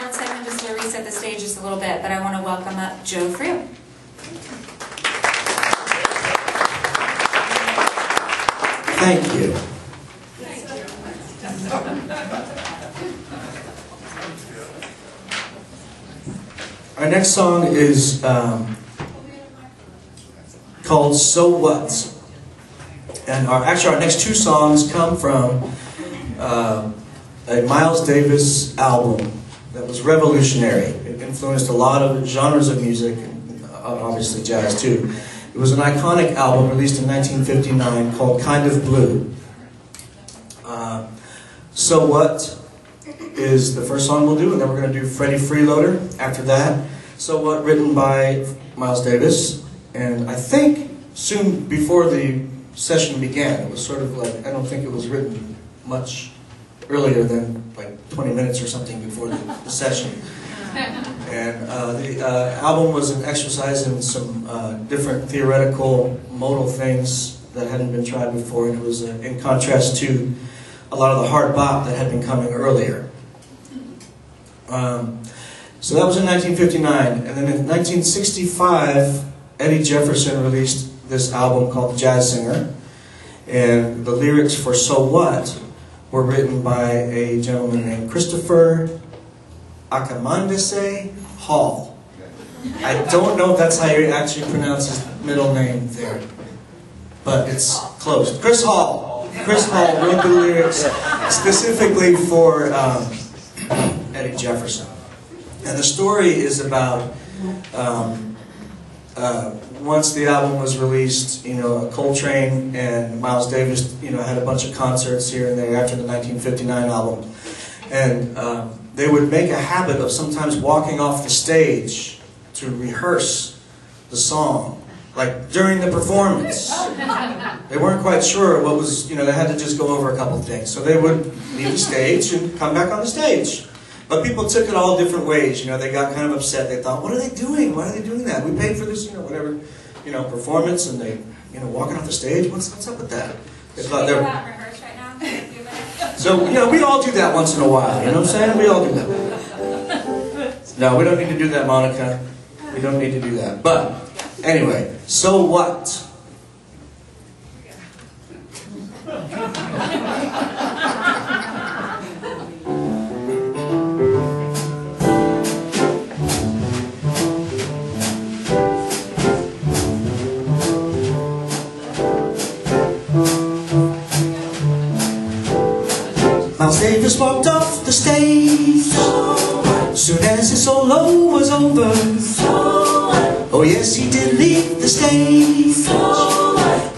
short segment just to reset the stage just a little bit, but I want to welcome up Joe Freel. Thank you. Our next song is called So What? And actually our next two songs come from a Miles Davis album that was revolutionary. It influenced a lot of genres of music, and obviously jazz too. It was an iconic album released in 1959 called Kind of Blue. So What is the first song we'll do, and then we're going to do Freddie Freeloader after that. So What, written by Miles Davis, and I think soon before the session began. It was sort of like, I don't think it was written much earlier than like 20 minutes or something before the session. And the album was an exercise in some different theoretical modal things that hadn't been tried before, and it was in contrast to a lot of the hard bop that had been coming earlier. So that was in 1959, and then in 1965, Eddie Jefferson released this album called Jazz Singer, and the lyrics for So What were written by a gentleman named Christopher Akamandise Hall. I don't know if that's how you actually pronounce his middle name there, but it's close. Chris Hall. Chris Hall wrote the lyrics specifically for Eddie Jefferson. And the story is about once the album was released, Coltrane and Miles Davis, had a bunch of concerts here and there after the 1959 album. And they would make a habit of sometimes walking off the stage to rehearse the song, like during the performance. They weren't quite sure what was, they had to just go over a couple things. So they would leave the stage and come back on the stage. But people took it all different ways. They got kind of upset. They thought, what are they doing? Why are they doing that? We paid for this, whatever, performance, and they, walking off the stage. What's up with that? They thought they were. Rehearse right now? So, we all do that once in a while. You know what I'm saying? We all do that. No, we don't need to do that, Monica. We don't need to do that. But anyway, so what? Miles Davis walked off the stage soon as his solo was over. Oh yes, he did leave the stage,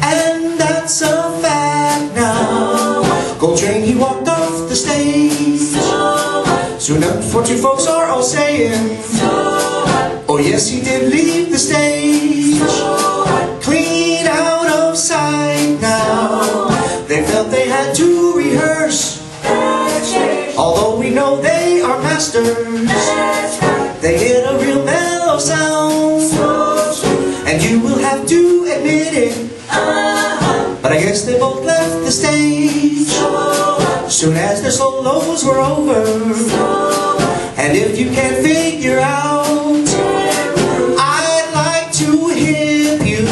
and that's a fact now. Coltrane, he walked off the stage soon unfortunate folks are all saying, oh yes, he did leave the stage, clean out of sight now. They felt they had to rehearse, although we know they are masters. They hit a real mellow sound, and you will have to admit it. But I guess they both left the stage soon as their solos were over. And if you can't figure out, I'd like to hip you.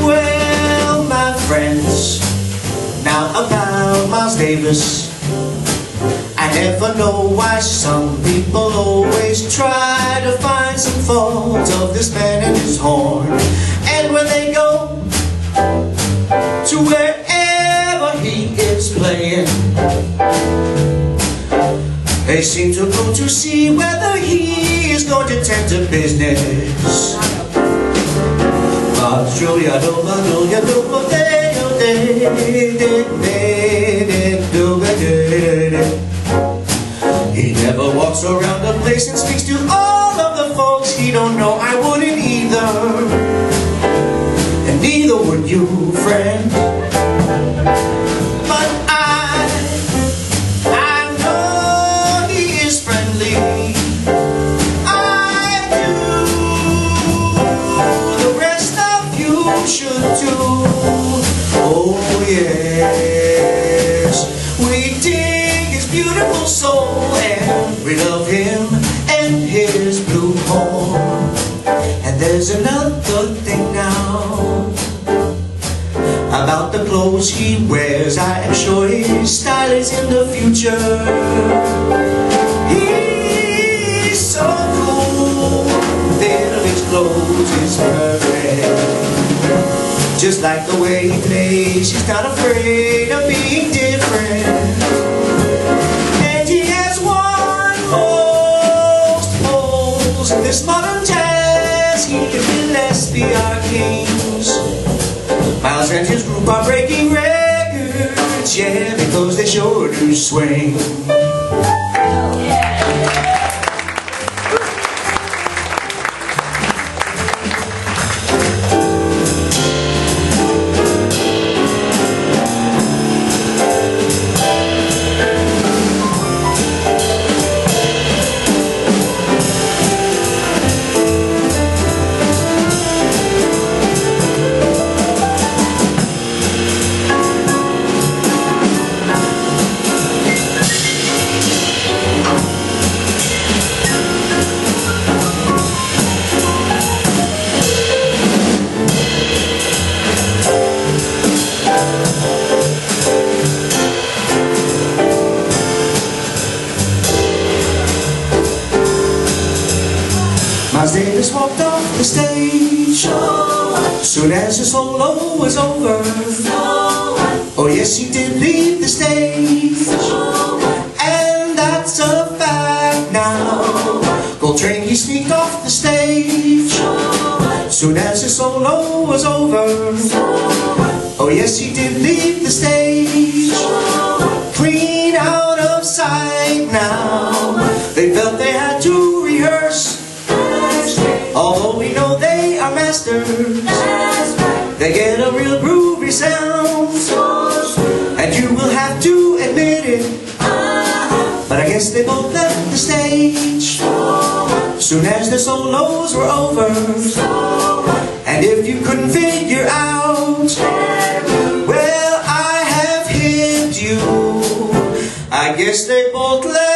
Well, my friends, now about Miles Davis, I never know why some people always try to find some fault of this man and his horn. And when they go to wherever he is playing, they seem to go to see whether he is going to tend to business. He never walks around the place and speaks to all of the folks he don't know. I wouldn't either, and neither would you, friend. But I know he is friendly. I do. The rest of you should too. Oh yes, we dig his beautiful soul, and we love And there's another thing now about the clothes he wears. I am sure his style is in the future. He's so cool, the fit of his clothes is perfect. Just like the way he plays, he's not afraid of being different. And he has won most polls in this modern jazz. He and Gillespie are kings. Miles and his group are breaking records, yeah, because they sure do swing. Miles Davis walked off the stage soon as his solo was over. Oh yes, he did leave the stage, and that's a fact now. Coltrane, he sneaked off the stage soon as his solo was over. Oh yes, he did leave the stage, clean out of sight now. They felt they had to rehearse, although we know they are masters. They get a real groovy sound, and you will have to admit it. But I guess they both left the stage soon as their solos were over. And if you couldn't figure out, well, I have hit you. I guess they both left